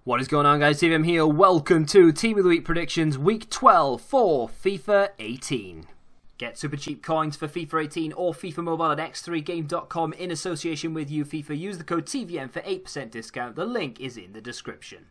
What is going on, guys? TVM here. Welcome to Team of the Week predictions, week 12 for FIFA 18. Get super cheap coins for FIFA 18 or FIFA Mobile at x3game.com in association with UFIFA. Use the code TVM for 8% discount. The link is in the description.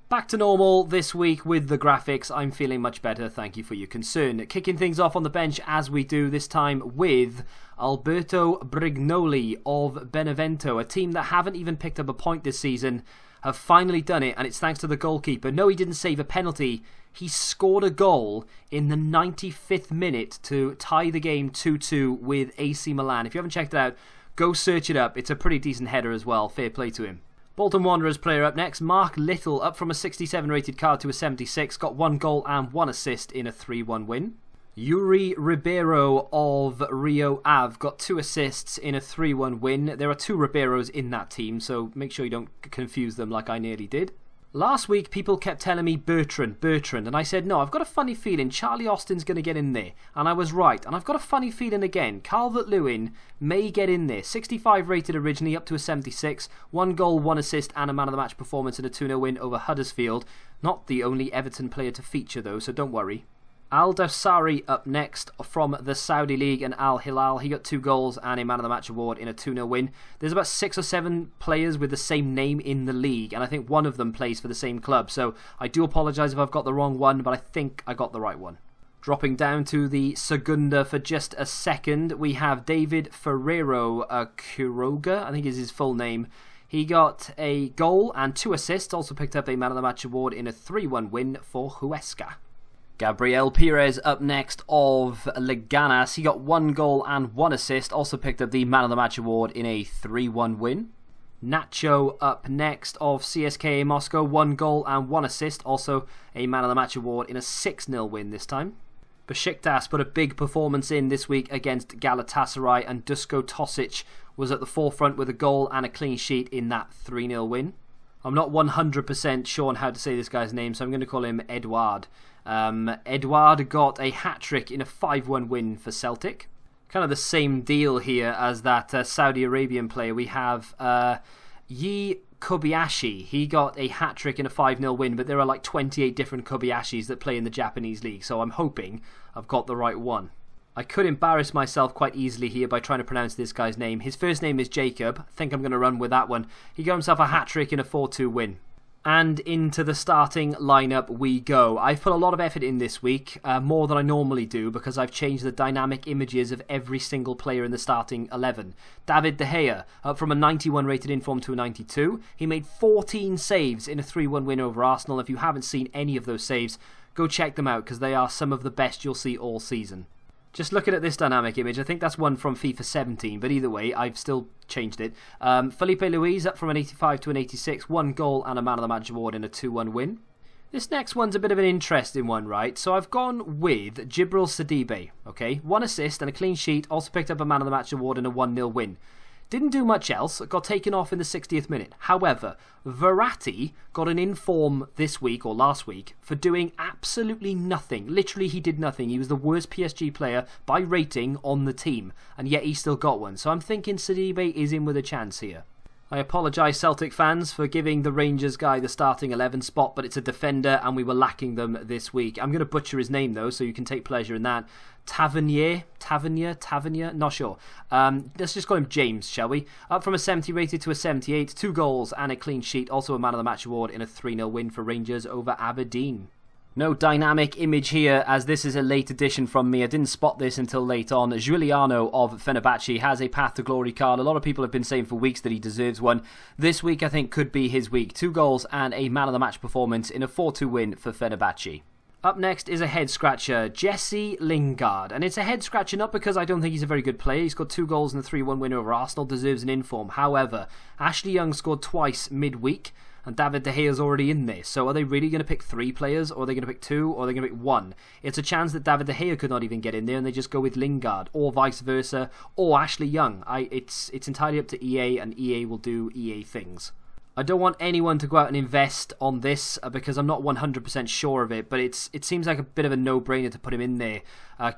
Back to normal this week with the graphics. I'm feeling much better, thank you for your concern. Kicking things off on the bench as we do, this time with Alberto Brignoli of Benevento, a team that haven't even picked up a point this season, have finally done it, and it's thanks to the goalkeeper. No, he didn't save a penalty. He scored a goal in the 95th minute to tie the game 2-2 with AC Milan. If you haven't checked it out, go search it up. It's a pretty decent header as well. Fair play to him. Bolton Wanderers player up next, Mark Little, up from a 67 rated card to a 76, got 1 goal and 1 assist in a 3-1 win. Yuri Ribeiro of Rio Ave got 2 assists in a 3-1 win. There are 2 Ribeiros in that team, so make sure you don't confuse them like I nearly did. Last week, people kept telling me Bertrand, and I said, no, I've got a funny feeling Charlie Austin's going to get in there. And I was right, and I've got a funny feeling again. Calvert-Lewin may get in there. 65 rated originally, up to a 76. 1 goal, 1 assist, and a man-of-the-match performance in a 2-0 win over Huddersfield. Not the only Everton player to feature, though, so don't worry. Al Dawsari up next from the Saudi League and Al Hilal. He got 2 goals and a Man of the Match award in a 2-0 win. There's about 6 or 7 players with the same name in the league, and I think one of them plays for the same club. So I do apologise if I've got the wrong one, but I think I got the right one. Dropping down to the Segunda for just a second, we have David Ferreiro Quiroga, I think is his full name. He got a goal and 2 assists, also picked up a Man of the Match award in a 3-1 win for Huesca. Gabriel Perez up next of Leganas. He got 1 goal and 1 assist. Also picked up the Man of the Match award in a 3-1 win. Nacho up next of CSKA Moscow. 1 goal and 1 assist. Also a Man of the Match award in a 6-0 win this time. Besiktas put a big performance in this week against Galatasaray, and Dusko Tosic was at the forefront with a goal and a clean sheet in that 3-0 win. I'm not 100% sure on how to say this guy's name, so I'm going to call him Edouard. Edouard got a hat-trick in a 5-1 win for Celtic. Kind of the same deal here as that Saudi Arabian player. We have Yi Kobayashi. He got a hat-trick in a 5-0 win, but there are like 28 different Kobayashis that play in the Japanese league, so I'm hoping I've got the right one. I could embarrass myself quite easily here by trying to pronounce this guy's name. His first name is Jacob. I think I'm going to run with that one. He got himself a hat-trick in a 4-2 win. And into the starting lineup we go. I've put a lot of effort in this week, more than I normally do, because I've changed the dynamic images of every single player in the starting 11. David De Gea, up from a 91 rated inform to a 92. He made 14 saves in a 3-1 win over Arsenal. If you haven't seen any of those saves, go check them out, because they are some of the best you'll see all season. Just looking at this dynamic image, I think that's one from FIFA 17, but either way, I've still changed it. Felipe Luis up from an 85 to an 86, 1 goal and a Man of the Match award in a 2-1 win. This next one's a bit of an interesting one, right? So I've gone with Djibril Sidibe, okay? 1 assist and a clean sheet, also picked up a Man of the Match award in a 1-0 win. Didn't do much else, got taken off in the 60th minute. However, Verratti got an inform this week, or last week, for doing absolutely nothing. Literally, he did nothing. He was the worst PSG player by rating on the team, and yet he still got one. So I'm thinking Sidibe is in with a chance here. I apologise, Celtic fans, for giving the Rangers guy the starting 11 spot, but it's a defender and we were lacking them this week. I'm going to butcher his name though, so you can take pleasure in that. Tavernier, not sure. Let's just call him James, shall we? Up from a 70 rated to a 78, 2 goals and a clean sheet, also a Man of the Match award in a 3-0 win for Rangers over Aberdeen. No dynamic image here, as this is a late addition from me. I didn't spot this until late on. Giuliano of Fenerbahce has a Path to Glory card. A lot of people have been saying for weeks that he deserves one. This week, I think, could be his week. 2 goals and a Man of the Match performance in a 4-2 win for Fenerbahce. Up next is a head-scratcher, Jesse Lingard. And it's a head-scratcher not because I don't think he's a very good player. He's got 2 goals in the 3-1 win over Arsenal, deserves an inform. However, Ashley Young scored twice midweek, and David De Gea is already in there. So are they really going to pick 3 players, or are they going to pick 2, or are they going to pick 1? It's a chance that David De Gea could not even get in there, and they just go with Lingard, or vice versa, or Ashley Young. It's entirely up to EA, and EA will do EA things. I don't want anyone to go out and invest on this because I'm not 100% sure of it, but it seems like a bit of a no-brainer to put him in there.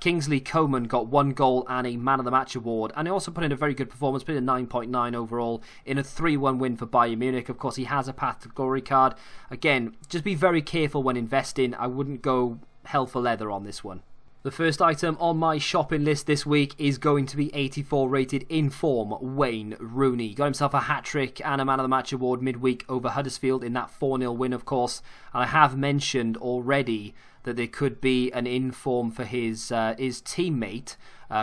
Kingsley Coman got 1 goal and a Man of the Match award, and he also put in a very good performance, put in a 9.9 overall in a 3-1 win for Bayern Munich. Of course, he has a Path to Glory card. Again, just be very careful when investing. I wouldn't go hell for leather on this one. The first item on my shopping list this week is going to be 84 rated in form Wayne Rooney. Got himself a hat-trick and a Man of the Match award midweek over Huddersfield in that 4-0 win, of course. And I have mentioned already that there could be an in-form for his teammate,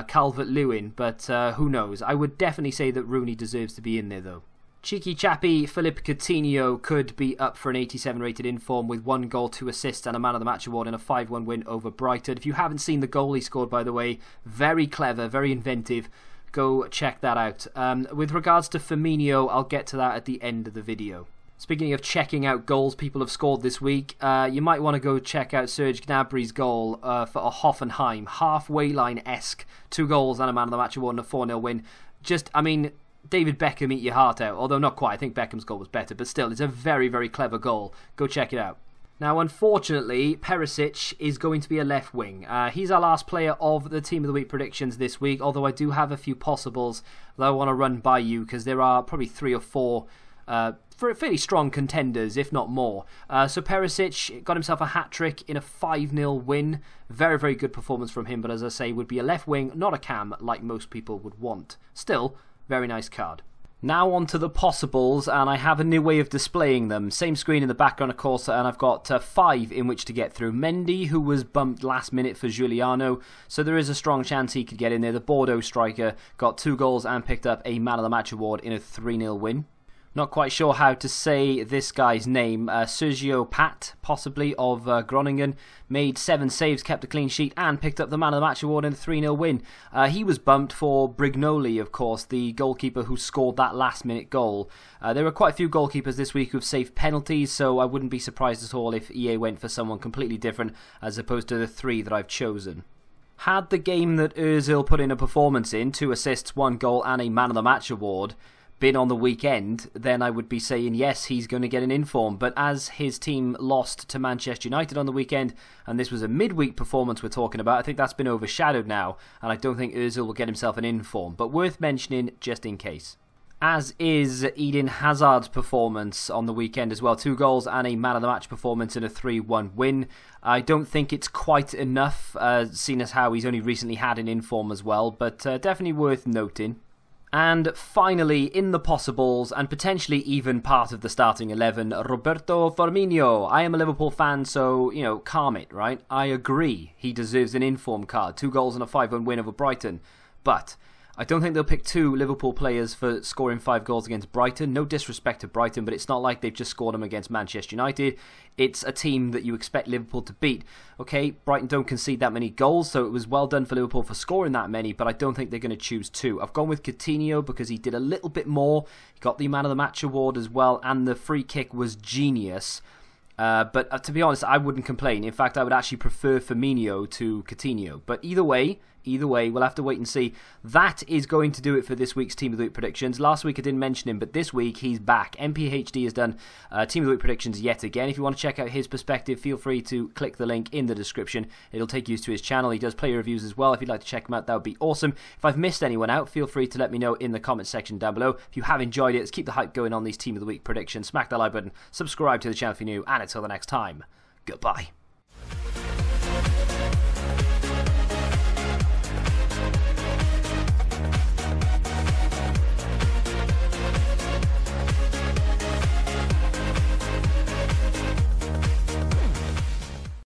Calvert-Lewin, but who knows. I would definitely say that Rooney deserves to be in there, though. Cheeky chappy Philippe Coutinho could be up for an 87 rated inform with 1 goal, 2 assists and a Man of the Match award in a 5-1 win over Brighton. If you haven't seen the goal he scored, by the way, very clever, very inventive. Go check that out. With regards to Firmino, I'll get to that at the end of the video. Speaking of checking out goals people have scored this week, you might want to go check out Serge Gnabry's goal for a Hoffenheim. Halfway line-esque. 2 goals and a Man of the Match award and a 4-0 win. Just, I mean, David Beckham, eat your heart out. Although not quite. I think Beckham's goal was better. But still, it's a very, very clever goal. Go check it out. Now, unfortunately, Perisic is going to be a left wing. He's our last player of the Team of the Week predictions this week. Although I do have a few possibles that I want to run by you, because there are probably 3 or 4 fairly strong contenders, if not more. So Perisic got himself a hat-trick in a 5-0 win. Very, very good performance from him. But as I say, would be a left wing, not a cam, like most people would want. Still, very nice card. Now on to the possibles, and I have a new way of displaying them. Same screen in the background, of course, and I've got 5 in which to get through. Mendy, who was bumped last minute for Giuliano, so there is a strong chance he could get in there. The Bordeaux striker got 2 goals and picked up a Man of the Match award in a 3-0 win. Not quite sure how to say this guy's name. Sergio Pat, possibly, of Groningen, made 7 saves, kept a clean sheet, and picked up the Man of the Match award in a 3-0 win. He was bumped for Brignoli, of course, the goalkeeper who scored that last-minute goal. There were quite a few goalkeepers this week who've saved penalties, so I wouldn't be surprised at all if EA went for someone completely different as opposed to the 3 that I've chosen. Had the game that Ozil put in a performance in, 2 assists, 1 goal, and a Man of the Match award, been on the weekend, then I would be saying yes, he's going to get an inform. But as his team lost to Manchester United on the weekend, and this was a midweek performance we're talking about, I think that's been overshadowed now, and I don't think Ozil will get himself an inform. But worth mentioning just in case. As is Eden Hazard's performance on the weekend as well. 2 goals and a Man of the Match performance in a 3-1 win. I don't think it's quite enough, seeing as how he's only recently had an inform as well, but definitely worth noting. And finally, in the possibles, and potentially even part of the starting 11, Roberto Firmino. I am a Liverpool fan, so, you know, calm it, right? I agree he deserves an inform card. 2 goals and a 5-1 win over Brighton. But I don't think they'll pick 2 Liverpool players for scoring 5 goals against Brighton. No disrespect to Brighton, but it's not like they've just scored them against Manchester United. It's a team that you expect Liverpool to beat. Okay, Brighton don't concede that many goals, so it was well done for Liverpool for scoring that many, but I don't think they're going to choose 2. I've gone with Coutinho because he did a little bit more. He got the Man of the Match award as well, and the free kick was genius. But to be honest, I wouldn't complain. In fact, I would actually prefer Firmino to Coutinho. But either way, we'll have to wait and see. That is going to do it for this week's Team of the Week predictions. Last week I didn't mention him, but this week he's back. MPHD has done Team of the Week predictions yet again. If you want to check out his perspective, feel free to click the link in the description. It'll take you to his channel. He does player reviews as well. If you'd like to check him out, that would be awesome. If I've missed anyone out, feel free to let me know in the comment section down below. If you have enjoyed it, let's keep the hype going on these Team of the Week predictions. Smack that like button, subscribe to the channel if you're new, and until the next time, goodbye.